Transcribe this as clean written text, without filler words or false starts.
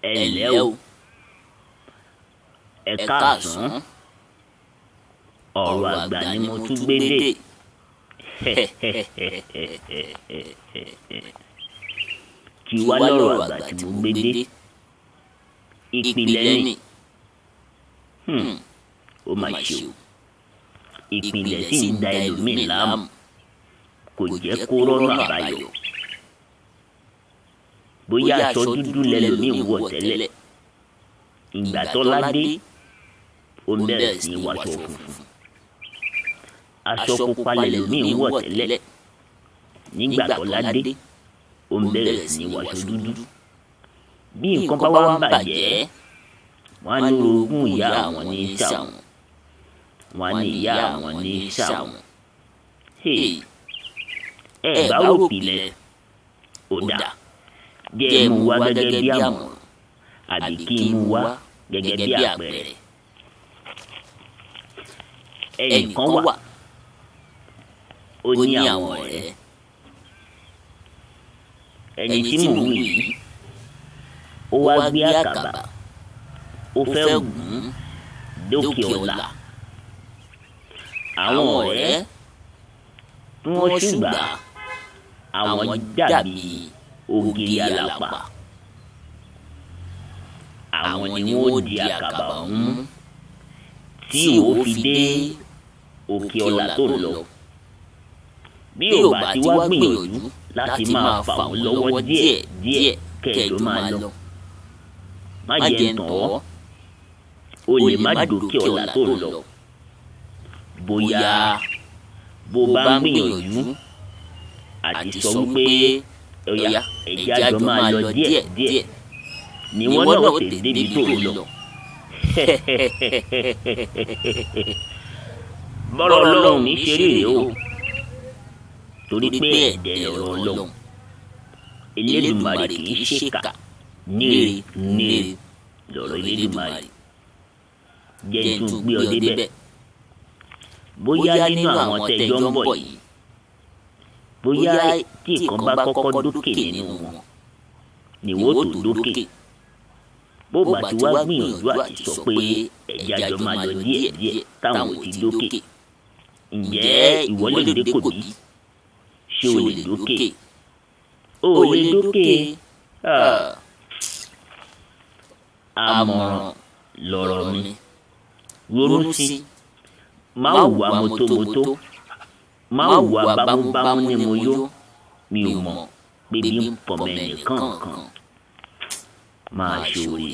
ẹ ǹlẹ́ o, ẹ káàsán, ọ̀rọ̀ àgbà ni mo tún gbé dé. Kí wá lọ́rọ̀ àgbà tí mo gbé dé? Ìpìlẹ̀ ni. Ó mà ṣe o, ìpìlẹ̀ sì ń da ẹlòmíì láàmú, kò jẹ́ kó rọ́nà àbáyọ. Bóyá aṣọ dúdú lẹlòmíì wọ̀ tẹ́lẹ̀, ìgbà tọ́lá dé ó bẹ̀rẹ̀ sí ní wàṣọ funfun. Aṣọ pupa lẹlòmíì wọ̀ tẹ́lẹ̀, nígbà tọ́lá dé ó bẹ̀rẹ̀ sí ní wàṣọ dúdú. Bí nǹkan bá wá ń bàjẹ́, wọ́n á ní orogún ìyá àwọn ní ṣàwọn, wọ́n á ní ìyá àwọn ní ṣàwọn. Ẹ bá wò pilẹ̀, ó dà, jẹ́ ẹ mú wá gẹ́gẹ́ bí àmọ̀ràn àbí kí n mú wá gẹ́gẹ́ bí àpẹẹrẹ. Ẹnìkan wà, ó ní àwọn ọ̀rẹ́. Ẹni tí mò ń wí yìí, ó wá gbé àkàbà, ó fẹ́ gùn dókè ọ̀la. Àwọn ọ̀rẹ́ tí wọ́n ṣùgbà, àwọn dàbí ògiri àlàpà. Àwọn ni wọ́n di àkàbà ọ̀hún tí ó fi dé òkè ọ̀la tó lọ. Bí ò bá ti wá gbìyànjú láti máa fà wọ́n lọ́wọ́ díẹ̀ díẹ̀ kẹ́ẹ̀dó máa lọ. Má jẹ́ ń tàn ọ́, o lè má dókè ọ̀la tó lọ. Bóyá bó bá ń gbìyànjú àti sọ wípé ọ̀yá ẹ̀jẹ̀ àjọ máa lọ díẹ̀ díẹ̀, ni wọ́n náà tètè débi tó lọ. Bọ́rọ̀ Ọlọ́run ní ṣe rí rèé o, torí pé ẹ̀dẹ̀ lọ̀rọ̀ Ọlọ́run. Elédùmarè kì í ṣèkà, níre níre lọ̀rọ̀ Elédùmarè. Jẹ́ n tún gbé ọ débẹ̀. Bóyá nínú àwọn tẹ́jọ́ ń bọ̀ yìí, bóyá tí ìkan bá kọ́kọ́ dókè nínú wọn, ni wọ́n tó dókè. Bó bá ti wá gbìyànjú àti sọ pé ẹ̀jẹ̀ àjọ máa lọ díẹ̀ díẹ̀ táwọn ò ti dókè, ǹjẹ́ ìwọ lè dé kò bí? Ṣé o lè dókè? O ò lè dókè. Àmọ̀ràn lọ̀rọ̀ mi. Ronú sí, má hùwà mọ́tómọ́tó, má hùwà bámúbámú ni mo yó. Mi ò mọ̀ pé bí ń pọ̀ mẹ́nìkan kan. Máa ṣoore.